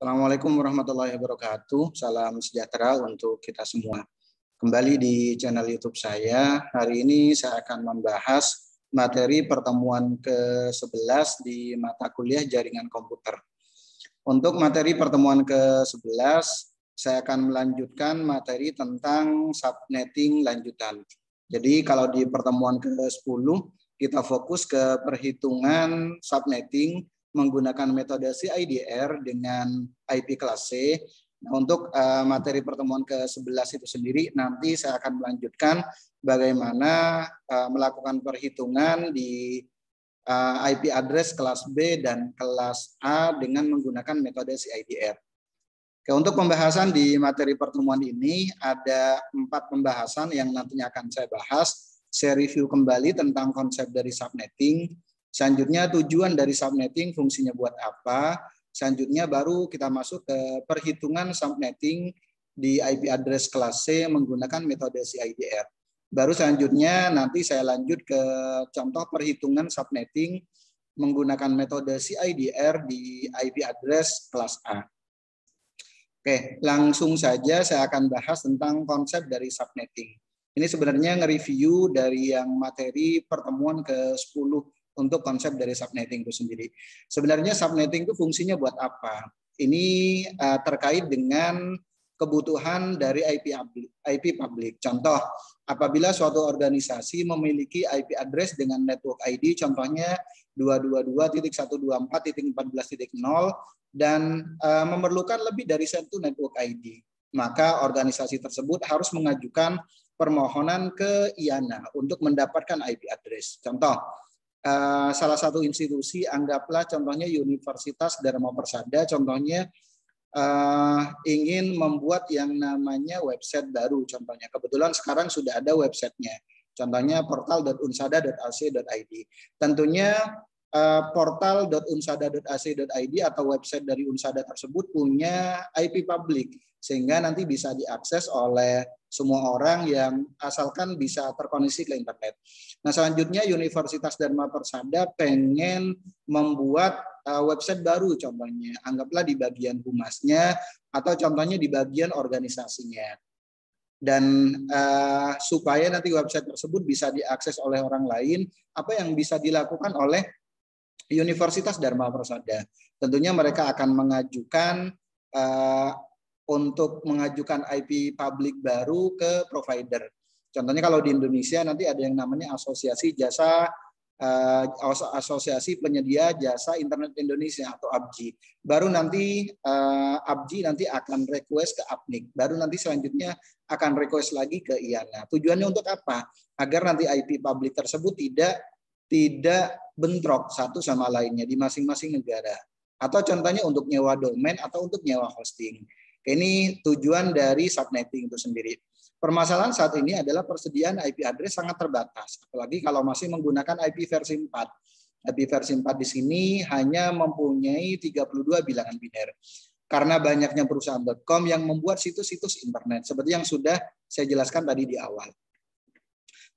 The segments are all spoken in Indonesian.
Assalamualaikum warahmatullahi wabarakatuh. Salam sejahtera untuk kita semua. Kembali di channel YouTube saya. Hari ini saya akan membahas materi pertemuan ke-11 di mata kuliah jaringan komputer. Untuk materi pertemuan ke-11, saya akan melanjutkan materi tentang subnetting lanjutan. Jadi kalau di pertemuan ke-10, kita fokus ke perhitungan subnetting menggunakan metode CIDR dengan IP kelas C. Nah, untuk materi pertemuan ke-11 itu sendiri, nanti saya akan melanjutkan bagaimana melakukan perhitungan di IP address kelas B dan kelas A dengan menggunakan metode CIDR. Oke, untuk pembahasan di materi pertemuan ini ada 4 pembahasan yang nantinya akan saya bahas. Saya review kembali tentang konsep dari subnetting. Selanjutnya tujuan dari subnetting, fungsinya buat apa. Selanjutnya baru kita masuk ke perhitungan subnetting di IP address kelas C menggunakan metode CIDR. Baru selanjutnya nanti saya lanjut ke contoh perhitungan subnetting menggunakan metode CIDR di IP address kelas A. Oke, langsung saja saya akan bahas tentang konsep dari subnetting. Ini sebenarnya nge-review dari yang materi pertemuan ke-10 untuk konsep dari subnetting itu sendiri. Sebenarnya subnetting itu fungsinya buat apa? Ini terkait dengan kebutuhan dari IP public. Contoh, apabila suatu organisasi memiliki IP address dengan network ID, contohnya 222.124.14.0 dan memerlukan lebih dari 1 network ID, maka organisasi tersebut harus mengajukan permohonan ke IANA untuk mendapatkan IP address. Contoh, salah satu institusi, anggaplah contohnya Universitas Dharma Persada, contohnya ingin membuat yang namanya website baru, contohnya. Kebetulan sekarang sudah ada websitenya, contohnya portal.unsada.ac.id. Tentunya portal.unsada.ac.id atau website dari Unsada tersebut punya IP public, sehingga nanti bisa diakses oleh semua orang yang asalkan bisa terkoneksi ke internet. Nah, selanjutnya Universitas Dharma Persada pengen membuat website baru, contohnya anggaplah di bagian humasnya atau contohnya di bagian organisasinya. Dan supaya nanti website tersebut bisa diakses oleh orang lain, apa yang bisa dilakukan oleh Universitas Dharma Persada? Tentunya mereka akan mengajukan untuk mengajukan IP public baru ke provider. Contohnya kalau di Indonesia nanti ada yang namanya Asosiasi Penyedia Jasa Internet Indonesia atau APJI. Baru nanti APJI nanti akan request ke APNIK. Baru nanti selanjutnya akan request lagi ke IANA. Tujuannya untuk apa? Agar nanti IP public tersebut tidak bentrok satu sama lainnya di masing-masing negara. Atau contohnya untuk nyewa domain atau untuk nyewa hosting. Ini tujuan dari subnetting itu sendiri. Permasalahan saat ini adalah persediaan IP address sangat terbatas, apalagi kalau masih menggunakan IP versi 4. IP versi 4 di sini hanya mempunyai 32 bilangan biner. Karena banyaknya perusahaan.com yang membuat situs-situs internet, seperti yang sudah saya jelaskan tadi di awal.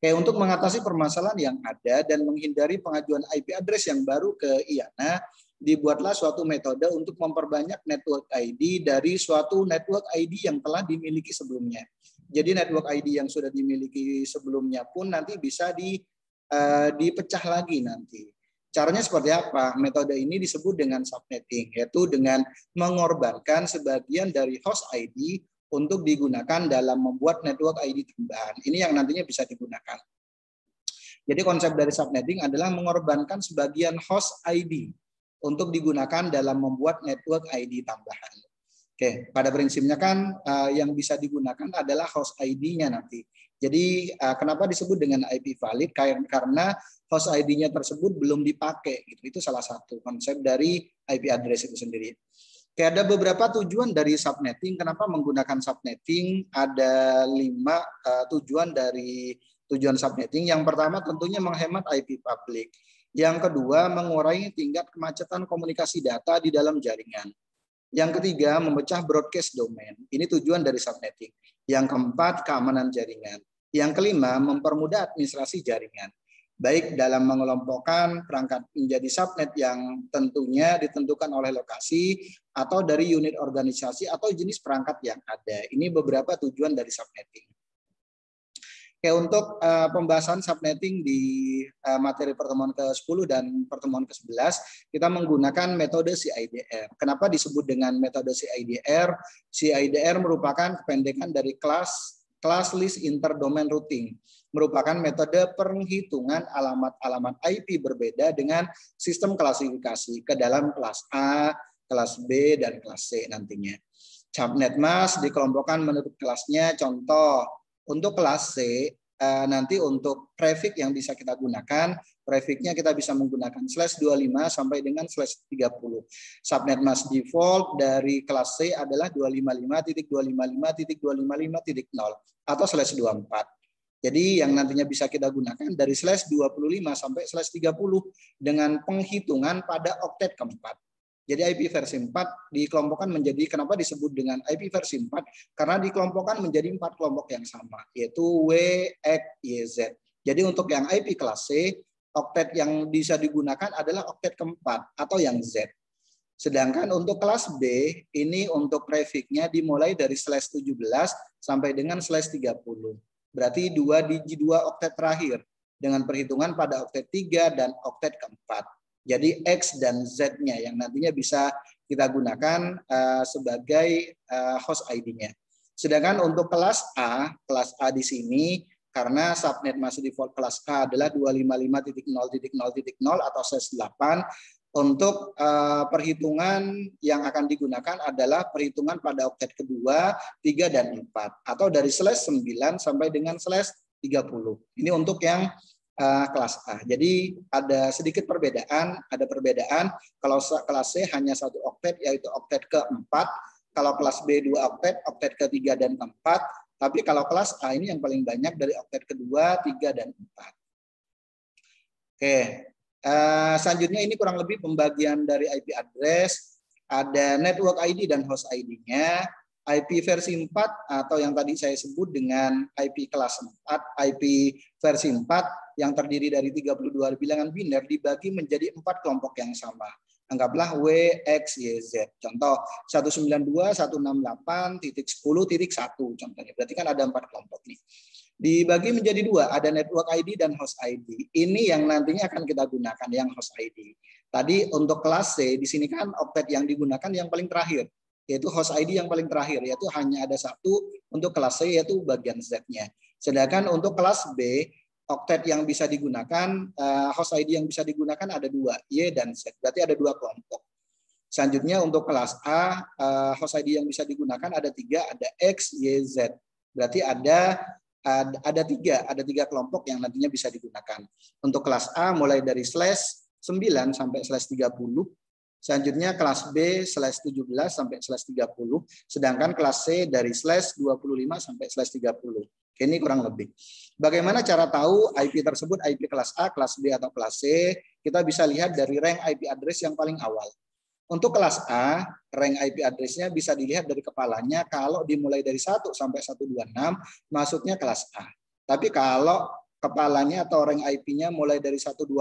Oke, untuk mengatasi permasalahan yang ada dan menghindari pengajuan IP address yang baru ke IANA, dibuatlah suatu metode untuk memperbanyak network ID dari suatu network ID yang telah dimiliki sebelumnya. Jadi network ID yang sudah dimiliki sebelumnya pun nanti bisa dipecah lagi nanti. Caranya seperti apa? Metode ini disebut dengan subnetting, yaitu dengan mengorbankan sebagian dari host ID untuk digunakan dalam membuat network ID tambahan. Ini yang nantinya bisa digunakan. Jadi konsep dari subnetting adalah mengorbankan sebagian host ID untuk digunakan dalam membuat network ID tambahan. Oke, pada prinsipnya kan yang bisa digunakan adalah host ID-nya nanti. Jadi kenapa disebut dengan IP valid? Karena host ID-nya tersebut belum dipakai. Itu salah satu konsep dari IP address itu sendiri. Oke, ada beberapa tujuan dari subnetting. Kenapa menggunakan subnetting? Ada 5 tujuan dari tujuan subnetting. Yang pertama tentunya menghemat IP public. Yang kedua, mengurangi tingkat kemacetan komunikasi data di dalam jaringan. Yang ketiga, memecah broadcast domain. Ini tujuan dari subnetting. Yang keempat, keamanan jaringan. Yang kelima, mempermudah administrasi jaringan. baik dalam mengelompokkan perangkat menjadi subnet yang tentunya ditentukan oleh lokasi atau dari unit organisasi atau jenis perangkat yang ada. Ini beberapa tujuan dari subnetting. Oke, untuk pembahasan subnetting di materi pertemuan ke-10 dan pertemuan ke-11, kita menggunakan metode CIDR. Kenapa disebut dengan metode CIDR? CIDR merupakan kependekan dari Class List Interdomain Routing, merupakan metode perhitungan alamat-alamat IP berbeda dengan sistem klasifikasi ke dalam kelas A, kelas B, dan kelas C nantinya. Subnet mask dikelompokkan menurut kelasnya. Contoh, untuk kelas C, nanti untuk prefix yang bisa kita gunakan, prefixnya kita bisa menggunakan /25 sampai dengan /30. Subnet mask default dari kelas C adalah 255.255.255.0 atau /24. Jadi yang nantinya bisa kita gunakan dari /25 sampai /30 dengan penghitungan pada oktet keempat. Jadi IP versi 4 dikelompokkan menjadi, kenapa disebut dengan IP versi 4? Karena dikelompokkan menjadi 4 kelompok yang sama, yaitu W, X, Y, Z. Jadi untuk yang IP kelas C, oktet yang bisa digunakan adalah oktet keempat atau yang Z. Sedangkan untuk kelas B, ini untuk prefixnya dimulai dari /17 sampai dengan /30. Berarti 2 oktet terakhir dengan perhitungan pada oktet 3 dan oktet keempat. Jadi X dan Z-nya yang nantinya bisa kita gunakan sebagai host ID-nya. Sedangkan untuk kelas A di sini karena subnet masih default kelas A adalah 255.0.0.0 atau /8. Untuk perhitungan yang akan digunakan adalah perhitungan pada oktet kedua, 3 dan 4 atau dari /9 sampai dengan /30. Ini untuk yang kelas A. Jadi ada sedikit perbedaan, kalau kelas C hanya 1 oktet yaitu oktet keempat, kalau kelas B 2 oktet, oktet ketiga dan keempat, tapi kalau kelas A ini yang paling banyak dari oktet kedua, 3 dan 4. Oke, selanjutnya ini kurang lebih pembagian dari IP address, ada network ID dan host ID-nya. IP versi 4 atau yang tadi saya sebut dengan IP kelas 4, IP versi 4 yang terdiri dari 32 bilangan biner dibagi menjadi 4 kelompok yang sama. Anggaplah W, X, Y, Z. Contoh 192.168.10.1 contohnya. Berarti kan ada 4 kelompok nih. Dibagi menjadi 2, ada network ID dan host ID. Ini yang nantinya akan kita gunakan yang host ID. Tadi untuk kelas C di sini kan oktet yang digunakan yang paling terakhir, yaitu host ID yang paling terakhir, yaitu hanya ada 1 untuk kelas C, yaitu bagian Z-nya. Sedangkan untuk kelas B, oktet yang bisa digunakan, host ID yang bisa digunakan ada 2, Y dan Z. Berarti ada 2 kelompok. Selanjutnya untuk kelas A, host ID yang bisa digunakan ada 3, ada X, Y, Z. Berarti ada 3 kelompok yang nantinya bisa digunakan. Untuk kelas A mulai dari /9 sampai /30. Selanjutnya kelas B /17 sampai /30, sedangkan kelas C dari /25 sampai /30. Ini kurang lebih. Bagaimana cara tahu IP tersebut IP kelas A, kelas B atau kelas C? Kita bisa lihat dari rank IP address yang paling awal. Untuk kelas A, rank IP address-nya bisa dilihat dari kepalanya. Kalau dimulai dari 1 sampai 126, masuknya kelas A. Tapi kalau kepalanya atau rank IP-nya mulai dari 128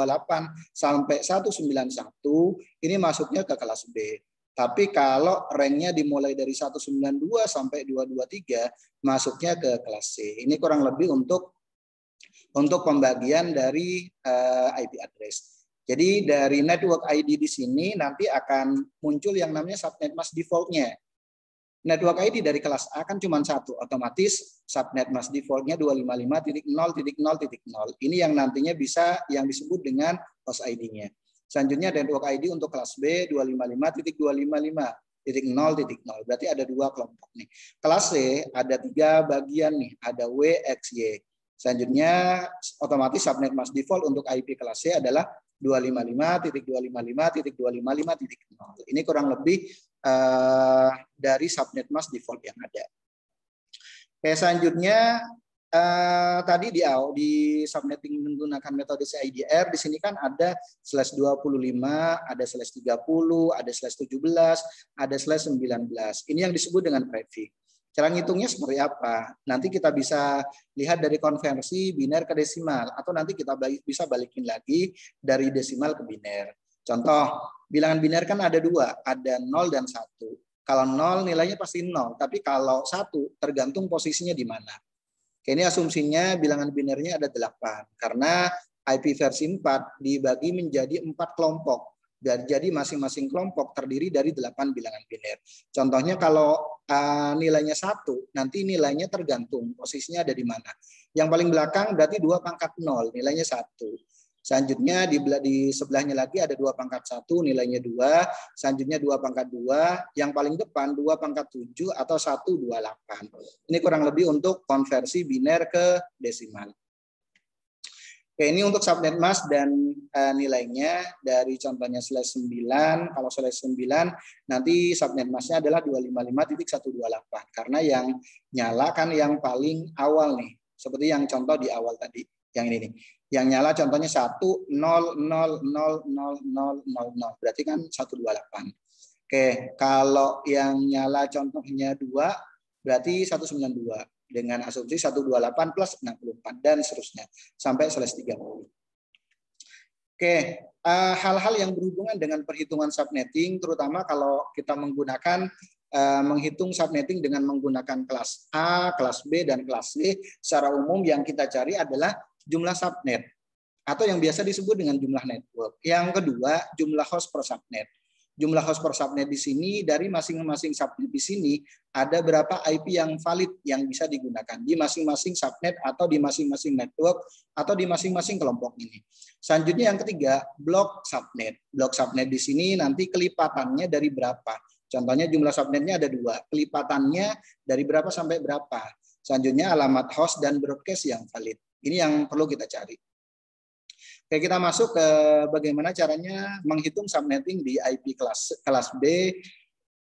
sampai 191, ini masuknya ke kelas B. Tapi kalau ranknya dimulai dari 192 sampai 223, masuknya ke kelas C. Ini kurang lebih untuk pembagian dari IP address. Jadi dari network ID di sini nanti akan muncul yang namanya subnet mask default-nya. Network ID dari kelas A kan cuma 1, otomatis subnet mask default-nya 255.0.0.0. Ini yang nantinya bisa yang disebut dengan host ID-nya. Selanjutnya network ID untuk kelas B 255.255.0.0. Berarti ada 2 kelompok nih. Kelas C ada 3 bagian nih, ada W, X, Y. Selanjutnya otomatis subnet mask default untuk IP kelas C adalah 255.255.255.0. Ini kurang lebih dari subnet mask default yang ada. Oke, selanjutnya tadi di subnetting menggunakan metode CIDR, di sini kan ada /25, ada /30, ada /17, ada /19. Ini yang disebut dengan prefix. Cara ngitungnya seperti apa? Nanti kita bisa lihat dari konversi biner ke desimal, atau nanti kita bisa balikin lagi dari desimal ke biner. Contoh, bilangan biner kan ada dua, ada 0 dan 1. Kalau 0 nilainya pasti 0, tapi kalau 1 tergantung posisinya di mana. Oke, ini asumsinya bilangan binernya ada 8, karena IP versi 4 dibagi menjadi 4 kelompok. Jadi masing-masing kelompok terdiri dari 8 bilangan biner. Contohnya kalau nilainya 1, nanti nilainya tergantung posisinya ada di mana. Yang paling belakang berarti 2 pangkat 0, nilainya 1. Selanjutnya di sebelahnya lagi ada 2 pangkat 1, nilainya 2. Selanjutnya 2 pangkat 2. Yang paling depan 2 pangkat 7 atau 128. Ini kurang lebih untuk konversi biner ke desimal. Oke, ini untuk subnet mask dan nilainya dari contohnya slash 9. Kalau slash 9 nanti subnet masknya adalah 255.128 karena yang nyala kan yang paling awal nih. Seperti yang contoh di awal tadi, yang ini nih. Yang nyala contohnya 1 0 0 0 0 0 0 berarti kan 128. Oke, kalau yang nyala contohnya 2 berarti 192. Dengan asumsi 128 plus 64 dan seterusnya sampai slash 30. Oke, hal-hal yang berhubungan dengan perhitungan subnetting, terutama kalau kita menggunakan menghitung subnetting dengan menggunakan kelas A, kelas B, dan kelas C, secara umum yang kita cari adalah jumlah subnet atau yang biasa disebut dengan jumlah network. Yang kedua, jumlah host per subnet. Jumlah host per subnet di sini dari masing-masing subnet di sini ada berapa IP yang valid yang bisa digunakan di masing-masing subnet atau di masing-masing network atau di masing-masing kelompok ini. Selanjutnya yang ketiga, blok subnet. Blok subnet di sini nanti kelipatannya dari berapa. Contohnya jumlah subnetnya ada 2, kelipatannya dari berapa sampai berapa. Selanjutnya alamat host dan broadcast yang valid. Ini yang perlu kita cari. Oke, kita masuk ke bagaimana caranya menghitung subnetting di IP kelas B.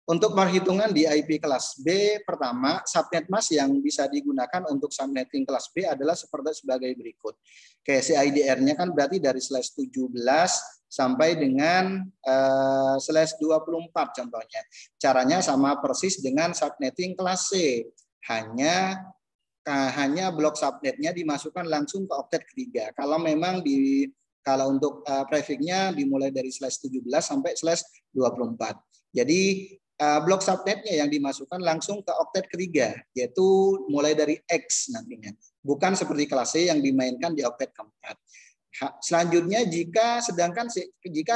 Untuk perhitungan di IP kelas B, pertama, subnet mask yang bisa digunakan untuk subnetting kelas B adalah sebagai berikut. Oke, CIDR-nya kan berarti dari slash 17 sampai dengan slash 24 contohnya. Caranya sama persis dengan subnetting kelas C. Hanya blok subnetnya dimasukkan langsung ke oktet ketiga. Kalau memang kalau untuk prefixnya dimulai dari slash 17 sampai slash 24. Jadi blok subnetnya yang dimasukkan langsung ke oktet ketiga, yaitu mulai dari X nantinya. Bukan seperti kelas C yang dimainkan di oktet keempat. Selanjutnya jika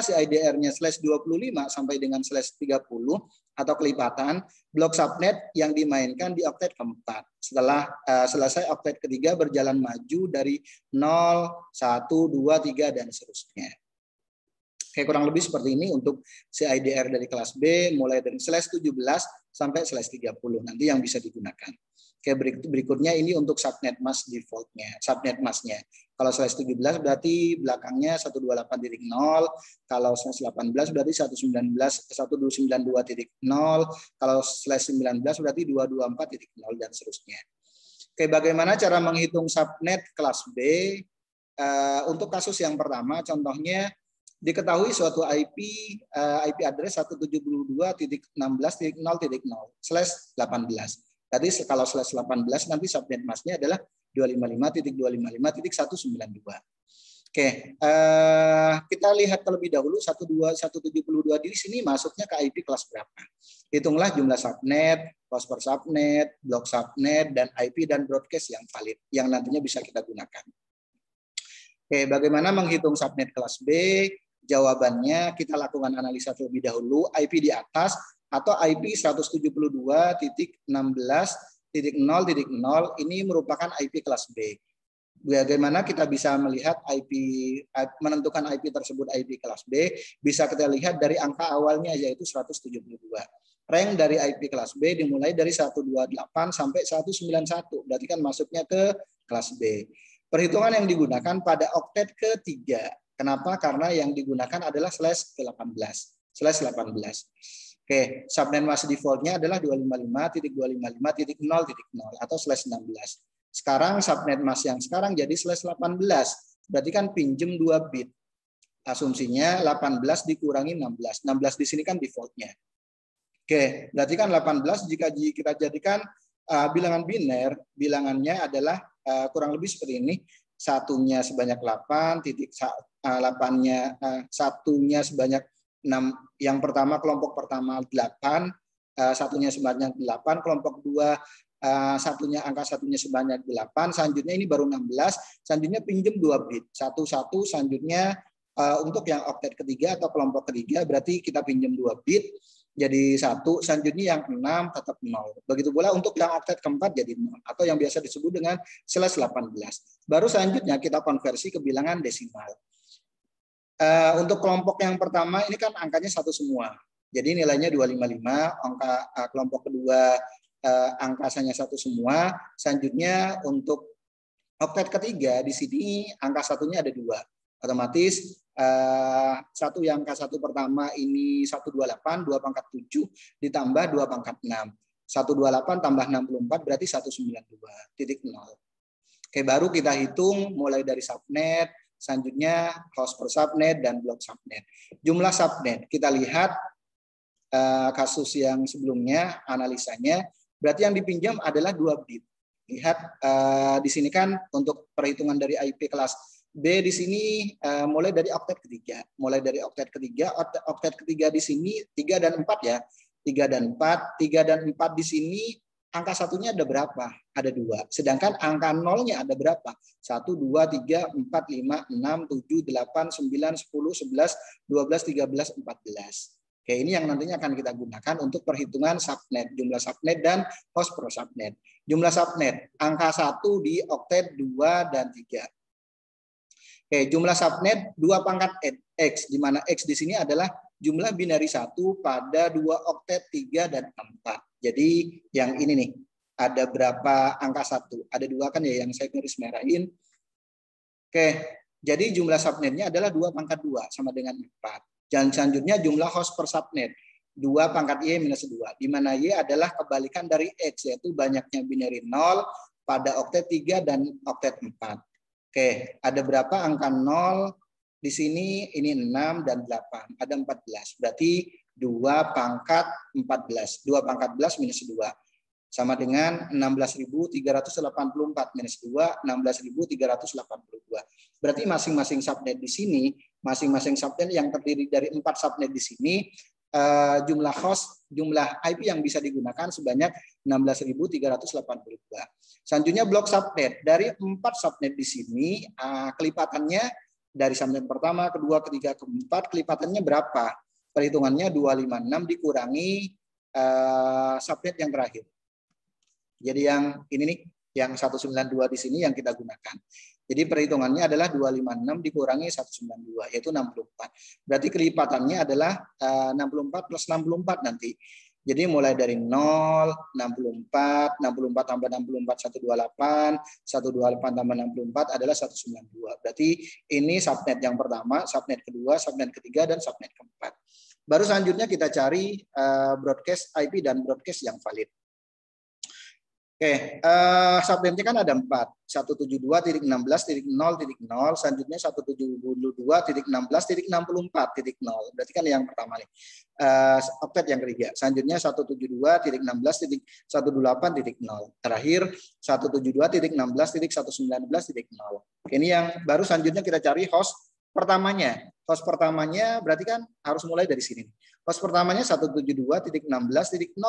CIDR-nya slash 25 sampai dengan slash 30 atau kelipatan, blok subnet yang dimainkan di oktet keempat. Setelah selesai oktet ketiga berjalan maju dari 0, 1, 2, 3 dan seterusnya. Oke, kurang lebih seperti ini untuk CIDR dari kelas B mulai dari slash 17 sampai slash 30 nanti yang bisa digunakan. Oke, berikutnya ini untuk subnet mask defaultnya, subnet masknya. Kalau slash 17 berarti belakangnya 128.0, kalau slash 18 berarti 192.0, kalau slash 19 berarti 224.0 dan seterusnya. Oke, bagaimana cara menghitung subnet kelas B? Untuk kasus yang pertama, contohnya diketahui suatu IP address 172.16.0.0/18. Tadi kalau slash 18 nanti subnet masknya adalah 255.255.192. Oke, kita lihat terlebih dahulu 172 di sini masuknya ke IP kelas berapa. Hitunglah jumlah subnet, host per subnet, blok subnet, dan IP dan broadcast yang valid yang nantinya bisa kita gunakan. Oke, bagaimana menghitung subnet kelas B? Jawabannya kita lakukan analisa terlebih dahulu. IP di atas atau IP 172.16.0.0 ini merupakan IP kelas B. Bagaimana kita bisa melihat menentukan IP tersebut IP kelas B? Bisa kita lihat dari angka awalnya yaitu 172. Rank dari IP kelas B dimulai dari 128 sampai 191. Berarti kan masuknya ke kelas B. Perhitungan yang digunakan pada oktet ketiga. Kenapa? Karena yang digunakan adalah slash 18. Oke, subnet mask defaultnya adalah 255.255.0.0 atau slash 16. Sekarang subnet mask yang sekarang jadi slash 18. Berarti kan pinjem 2 bit. Asumsinya 18 dikurangi 16. 16 di sini kan defaultnya. Oke, berarti kan 18 jika kita jadikan bilangan biner, bilangannya adalah kurang lebih seperti ini. Satunya sebanyak 8, titik 8-nya satunya sebanyak 6. Yang pertama kelompok pertama 8, satunya sebanyak 8, kelompok 2 angka satunya sebanyak 8, selanjutnya ini baru 16, selanjutnya pinjam 2 bit, 11, selanjutnya untuk yang oktet ketiga atau kelompok ketiga berarti kita pinjam 2 bit jadi 1, selanjutnya yang 6 tetap 0. Begitu pula untuk yang oktet keempat jadi 0 atau yang biasa disebut dengan /18. Baru selanjutnya kita konversi ke bilangan desimal. Untuk kelompok yang pertama ini kan angkanya 1 semua. Jadi nilainya 255, angka kelompok kedua angkanya 1 semua. Selanjutnya untuk oktet ketiga di sini angka satunya ada 2. Otomatis satu yang angka 1 pertama ini 128, 2 pangkat 7 ditambah 2 pangkat 6. 128 tambah 64 berarti 192.0. Oke, baru kita hitung mulai dari subnet, selanjutnya host per subnet dan blok subnet. Jumlah subnet kita lihat kasus yang sebelumnya analisanya berarti yang dipinjam adalah 2 bit. Lihat di sini kan untuk perhitungan dari IP kelas B di sini mulai dari oktet ketiga. Mulai dari oktet ketiga, oktet ketiga di sini 3 dan 4 ya. 3 dan 4, 3 dan 4 di sini angka satunya ada berapa? Ada 2. Sedangkan angka nolnya ada berapa? 1, 2, 3, 4, 5, 6, 7, 8, 9, 10, 11, 12, 13, 14. Oke, ini yang nantinya akan kita gunakan untuk perhitungan subnet, jumlah subnet dan host per subnet. Jumlah subnet, angka 1 di oktet 2 dan 3. Oke, jumlah subnet 2 pangkat X, di mana X di sini adalah jumlah binari 1 pada 2 oktet 3 dan 4. Jadi yang ini nih, ada berapa angka 1? Ada 2 kan ya yang saya garis merahin. Oke, jadi jumlah subnetnya adalah 2 pangkat 2 sama dengan 4. Dan selanjutnya jumlah host per subnet 2 pangkat Y minus 2, di mana Y adalah kebalikan dari X, yaitu banyaknya binari 0 pada oktet 3 dan oktet 4. Oke, ada berapa angka 0 di sini? Ini 6 dan 8, ada 14. Berarti 2 pangkat 14. 2 pangkat 14 minus 2. Sama dengan 16.384 minus 2, 16.382. Berarti masing-masing subnet di sini, masing-masing subnet yang terdiri dari 4 subnet di sini, jumlah host, jumlah IP yang bisa digunakan sebanyak 16.382. Selanjutnya blok subnet. Dari 4 subnet di sini, kelipatannya dari subnet pertama, kedua, ketiga, keempat, kelipatannya berapa? Perhitungannya 256 dikurangi subnet yang terakhir. Jadi yang ini nih, yang 192 di sini yang kita gunakan. Jadi perhitungannya adalah 256 dikurangi 192, yaitu 64. Berarti kelipatannya adalah 64 plus 64 nanti. Jadi mulai dari 0, 64, 64 tambah 64, 128, 128 tambah 64 adalah 192. Berarti ini subnet yang pertama, subnet kedua, subnet ketiga, dan subnet keempat. Baru selanjutnya kita cari broadcast IP dan broadcast yang valid. Oke, subnetnya kan ada 4, 172.16.0.0, selanjutnya 172.16.64.0, berarti kan yang pertama nih, oktet yang ketiga, selanjutnya 172.16.128.0, terakhir 172.16.119.0. Ini yang baru selanjutnya kita cari host pertamanya. Host pertamanya berarti kan harus mulai dari sini. Host pertamanya 172.16.0.1, 1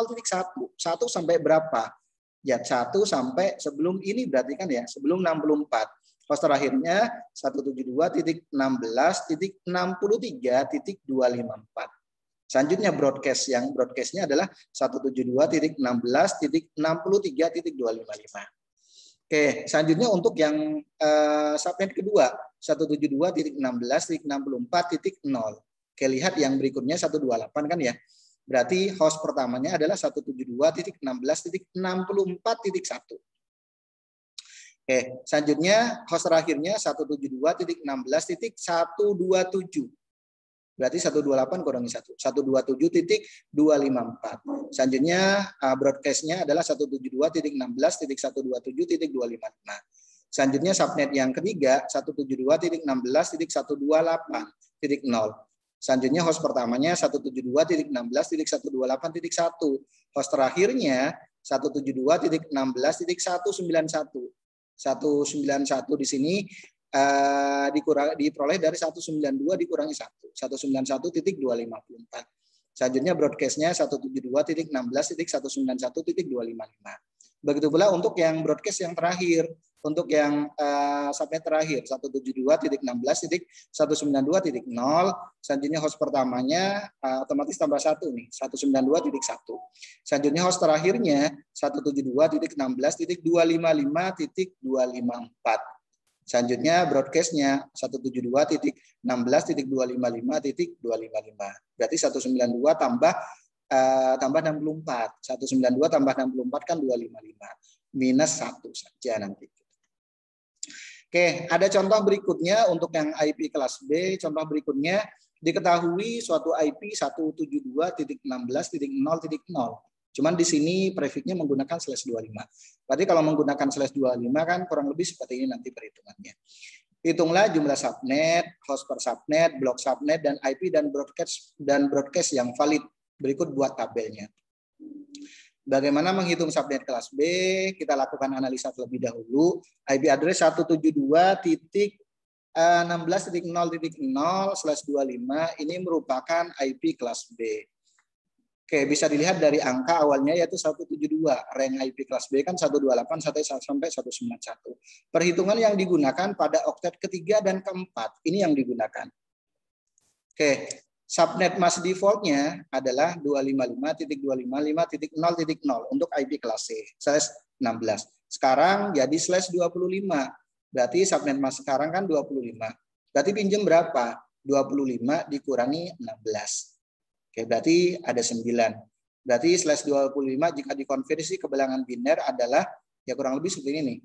sampai berapa? Ya 1 sampai sebelum ini berarti kan ya sebelum 64. Host terakhirnya 172.16.63.254. Selanjutnya broadcast, yang broadcastnya adalah 172.16.63.255. Oke, selanjutnya untuk yang subnet kedua 172.16.64.0. Oke, lihat yang berikutnya 128 kan ya. Berarti host pertamanya adalah 172.16.64.1. Oke, selanjutnya host terakhirnya 172.16.127. Berarti 128 kurangi 1. 127.254. Selanjutnya broadcastnya adalah 172.16.127.255. Selanjutnya subnet yang ketiga 172.16.128.0. Selanjutnya host pertamanya 172.16.128.1. Host terakhirnya 172.16.191. 191 di sini diperoleh dari 192 dikurangi 1. 191.254. Selanjutnya broadcast-nya 172.16.191.255. Begitu pula untuk yang broadcast yang terakhir. Untuk yang subnet terakhir 172.16.192.0. Selanjutnya host pertamanya otomatis tambah 1 nih, 192.1. Selanjutnya host terakhirnya 172.16.255.254. Selanjutnya broadcast-nya 172.16.255.255. Berarti 192 tambah 64. 192 tambah 64 kan 255. Minus 1 saja nanti. Oke, ada contoh berikutnya untuk yang IP kelas B. Contoh berikutnya, diketahui suatu IP 172.16.0.0. Cuman di sini prefiknya menggunakan /25. Berarti kalau menggunakan /25 kan kurang lebih seperti ini nanti perhitungannya. Hitunglah jumlah subnet, host per subnet, blok subnet, dan IP dan broadcast yang valid. Berikut buat tabelnya. Bagaimana menghitung subnet kelas B? Kita lakukan analisa terlebih dahulu. IP address 172.16.0.0/25 ini merupakan IP kelas B. Oke, bisa dilihat dari angka awalnya yaitu 172. Rank IP kelas B kan 128 sampai 191. Perhitungan yang digunakan pada oktet ketiga dan keempat. Ini yang digunakan. Oke, subnet mask defaultnya adalah 255.255.0.0 untuk IP kelas C, /16. Sekarang jadi /25. Berarti subnet mask sekarang kan 25. Berarti pinjam berapa? 25 dikurangi 16. Oke, berarti ada 9. Berarti /25 jika dikonversi ke bilangan biner adalah ya kurang lebih seperti ini nih.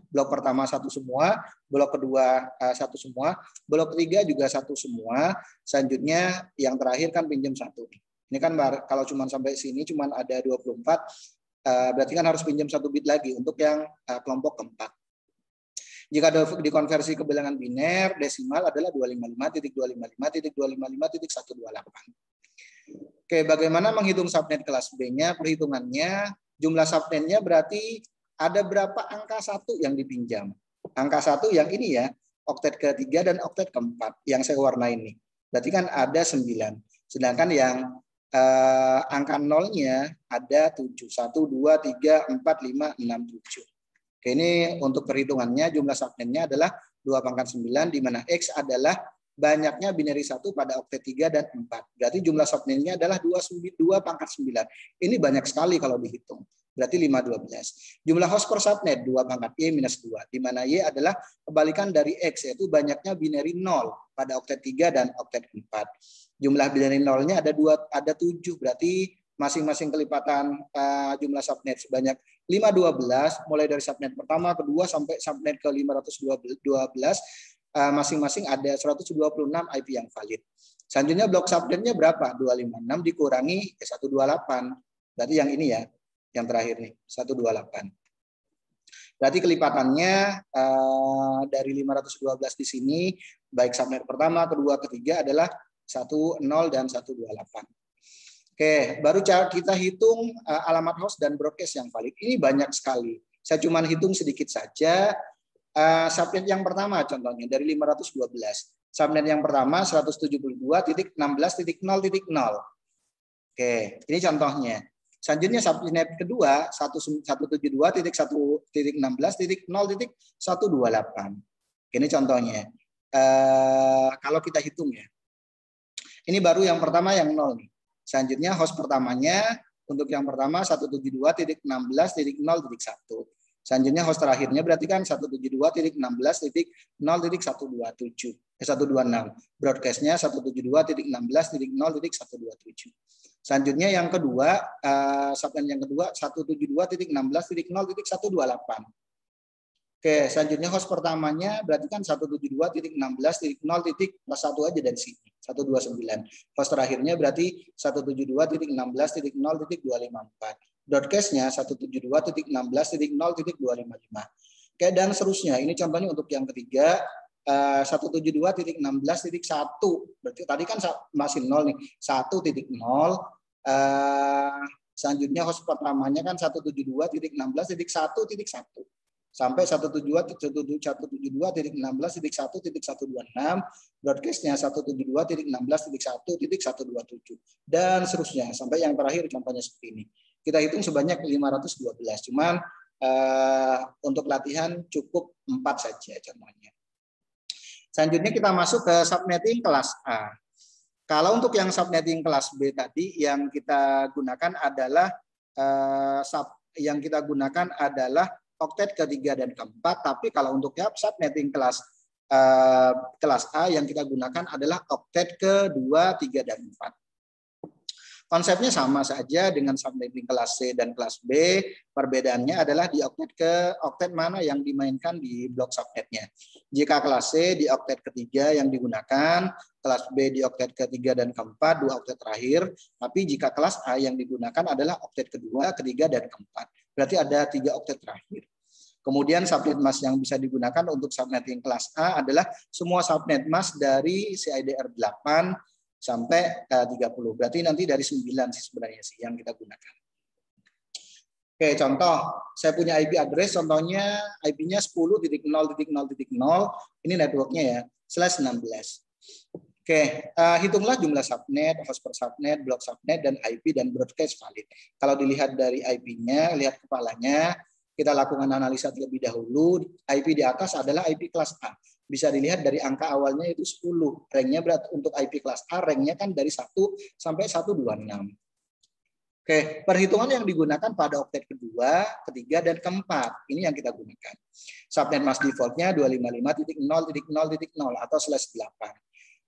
Blok pertama 1 semua, blok kedua 1 semua, blok ketiga juga 1 semua. Selanjutnya yang terakhir kan pinjam 1. Ini kan kalau cuma sampai sini cuma ada 24, berarti kan harus pinjam 1 bit lagi untuk yang kelompok keempat. Jika dikonversi ke bilangan biner, desimal adalah 255.255.255.128. Oke, bagaimana menghitung subnet kelas B-nya? Perhitungannya, jumlah subnetnya berarti ada berapa angka 1 yang dipinjam. Angka 1 yang ini ya, oktet ketiga dan oktet keempat, yang saya warnai ini. Berarti kan ada 9. Sedangkan yang angka nolnya ada 7. 1, 2, 3, 4, 5, 6, 7. Oke, ini untuk perhitungannya jumlah subnetnya adalah 2/9 di mana X adalah banyaknya binary 1 pada oktet 3 dan 4. Berarti jumlah subnetnya adalah 2/9. Ini banyak sekali kalau dihitung. Berarti 5/12. Jumlah host per subnet 2/Y-2 di mana Y adalah kebalikan dari X yaitu banyaknya binary 0 pada oktet 3 dan oktet 4. Jumlah binary 0-nya ada 7, berarti masing-masing kelipatan jumlah subnet sebanyak 512 mulai dari subnet pertama, kedua sampai subnet ke 512 masing-masing ada 126 IP yang valid. Selanjutnya blok subnetnya berapa? 256 dikurangi 128. Berarti yang ini ya, yang terakhir nih, 128. Berarti kelipatannya dari 512 di sini baik subnet pertama, kedua, ketiga adalah 10 dan 128. Oke, baru kita hitung alamat host dan broadcast yang valid. Ini banyak sekali. Saya cuma hitung sedikit saja. Subnet yang pertama contohnya dari 512. Subnet yang pertama 172.16.0.0. Oke, ini contohnya. Selanjutnya subnet kedua 172.16.0.128. Ini contohnya. Kalau kita hitung ya. Ini baru yang pertama yang 0 nih. Selanjutnya host pertamanya untuk yang pertama 172.16.0.1. Selanjutnya host terakhirnya berarti kan 172.16.0.127. 126. Broadcastnya 172.16.0.127. Selanjutnya yang kedua, subnet yang kedua 172.16.0.128. Oke, selanjutnya host pertamanya berarti kan 172.16.0.1 aja dari sini. 129. Host terakhirnya berarti 172.16.0.254. Broadcastnya 172.16.0.255. Oke, dan seterusnya. Ini contohnya untuk yang ketiga 172.16.1. Berarti tadi kan masih 0 nih. 1.0 Selanjutnya host pertamanya kan 172.16.1.1 sampai 172.16.1.126, broadcastnya 172.16.1.127 dan seterusnya sampai yang terakhir contohnya seperti ini. Kita hitung sebanyak 512, cuman untuk latihan cukup 4 saja contohnya. Selanjutnya kita masuk ke subnetting kelas A. Kalau untuk yang subnetting kelas B tadi yang kita gunakan adalah oktet ketiga dan keempat, tapi kalau untuk subnetting kelas A yang kita gunakan adalah oktet kedua, 3, dan 4. Konsepnya sama saja dengan subnetting kelas C dan kelas B. Perbedaannya adalah di oktet mana yang dimainkan di blok subnetnya. Jika kelas C di oktet ketiga yang digunakan, kelas B di oktet ketiga dan keempat, 2 oktet terakhir. Tapi jika kelas A yang digunakan adalah oktet kedua, ketiga, dan keempat. Berarti ada 3 oktet terakhir. Kemudian subnet mask yang bisa digunakan untuk subnetting kelas A adalah semua subnet mask dari CIDR 8 sampai 30. Berarti nanti dari 9 sih sebenarnya sih yang kita gunakan. Oke, contoh. Saya punya IP address, contohnya IP-nya 10.0.0.0. Ini networknya ya, /16. Oke, hitunglah jumlah subnet, host per subnet, blok subnet, dan IP dan broadcast valid. Kalau dilihat dari IP-nya, lihat kepalanya, kita lakukan analisa terlebih dahulu. IP di atas adalah IP kelas A. Bisa dilihat dari angka awalnya itu 10. Ranknya berat untuk IP kelas A, ranknya kan dari 1 sampai 126. Oke, perhitungan yang digunakan pada oktet kedua, ketiga, dan keempat. Ini yang kita gunakan. Subnet mask defaultnya 255.0.0.0 atau /8.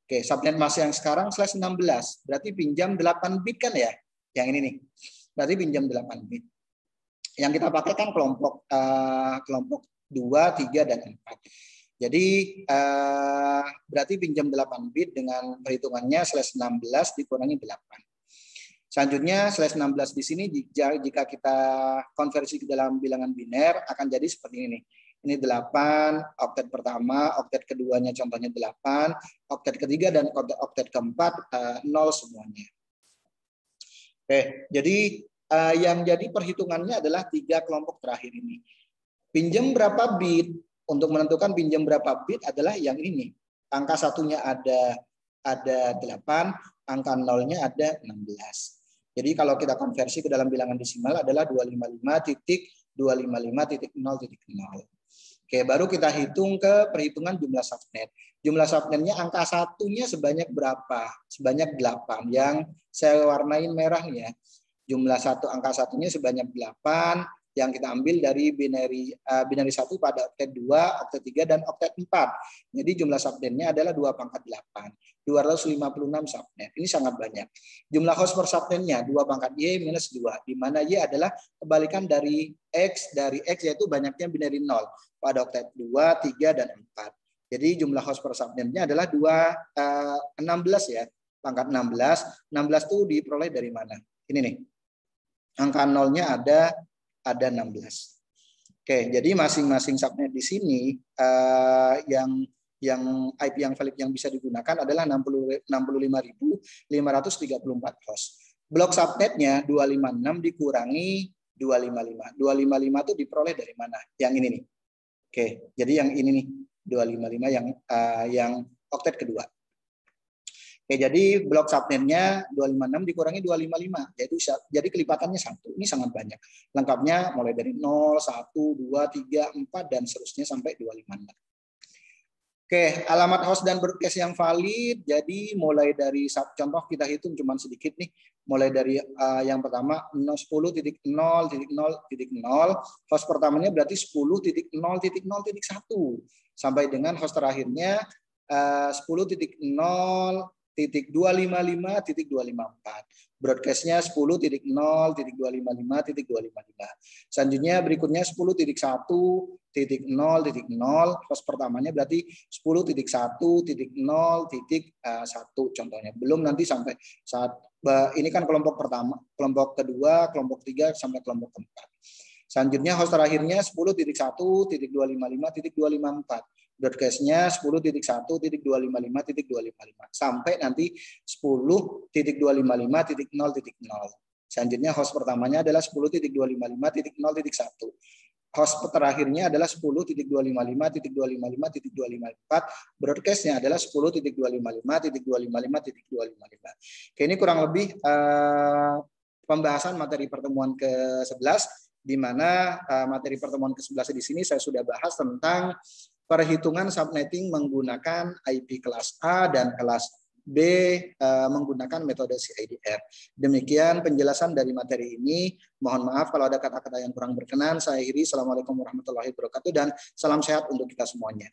Oke, subnet mask yang sekarang /16. Berarti pinjam 8 bit kan ya? Yang ini nih. Berarti pinjam 8 bit. Yang kita pakai kan kelompok 2, 3, dan 4. Jadi berarti pinjam 8 bit dengan perhitungannya /16 dikurangi 8. Selanjutnya /16 di sini jika kita konversi ke dalam bilangan biner akan jadi seperti ini. Ini 8, oktet pertama, oktet keduanya contohnya 8, oktet ketiga dan oktet keempat 0 semuanya. Oke, jadi yang jadi perhitungannya adalah 3 kelompok terakhir ini. Pinjam berapa bit? Untuk menentukan pinjam berapa bit adalah yang ini. Angka satunya ada 8, angka nolnya ada 16. Jadi kalau kita konversi ke dalam bilangan desimal adalah 255.255.0.0. Oke, baru kita hitung ke perhitungan jumlah subnet. Jumlah subnetnya angka satunya sebanyak berapa? Sebanyak 8. Yang saya warnain merah ya. Jumlah angka satunya sebanyak 8 yang kita ambil dari binary 1 pada oktet 2, oktet 3, dan oktet 4. Jadi jumlah subnetnya adalah 2/8. 256 subnet. Ini sangat banyak. Jumlah host per subnetnya 2/Y minus 2. Di mana Y adalah kebalikan dari X. Dari X yaitu banyaknya binary 0 pada oktet 2, 3, dan 4. Jadi jumlah host per subnetnya adalah 16 ya. Pangkat 16. 16 itu diperoleh dari mana? Ini nih. Angka nolnya ada 16. Oke, jadi masing-masing subnet di sini yang IP yang valid yang bisa digunakan adalah 65.534 host. Blok subnetnya 256 dikurangi 255. 255 itu diperoleh dari mana? Yang ini nih. Oke, jadi yang ini nih 255 yang oktet kedua. Oke, jadi blok subnetnya 256 dikurangi 255, yaitu jadi kelipatannya 1. Ini sangat banyak. Lengkapnya mulai dari 0, 1, 2, 3, 4, dan seterusnya sampai 256. Oke, alamat host dan broadcast yang valid. Jadi mulai dari contoh kita hitung cuma sedikit nih. Mulai dari yang pertama 10.0.0.0. Host pertamanya berarti 10.0.0.1 sampai dengan host terakhirnya 10.0.255.254. Broadcastnya 10.0.255.255. Selanjutnya berikutnya 10.1.0.0. Host pertamanya berarti 10.1.0.1 contohnya. Belum nanti sampai saat ini kan kelompok pertama, kelompok kedua, kelompok 3 sampai kelompok keempat. Selanjutnya host terakhirnya 10.1.255.254. Broadcast-nya 10.1.255.255 sampai nanti 10.255.0.0. Selanjutnya host pertamanya adalah 10.255.0.1. Host terakhirnya adalah 10.255.255.254. Broadcast-nya adalah 10.255.255.255. Oke, ini kurang lebih pembahasan materi pertemuan ke-11, di mana materi pertemuan ke-11 di sini saya sudah bahas tentang perhitungan subnetting menggunakan IP kelas A dan kelas B menggunakan metode CIDR. Demikian penjelasan dari materi ini. Mohon maaf kalau ada kata-kata yang kurang berkenan. Saya akhiri. Assalamualaikum warahmatullahi wabarakatuh dan salam sehat untuk kita semuanya.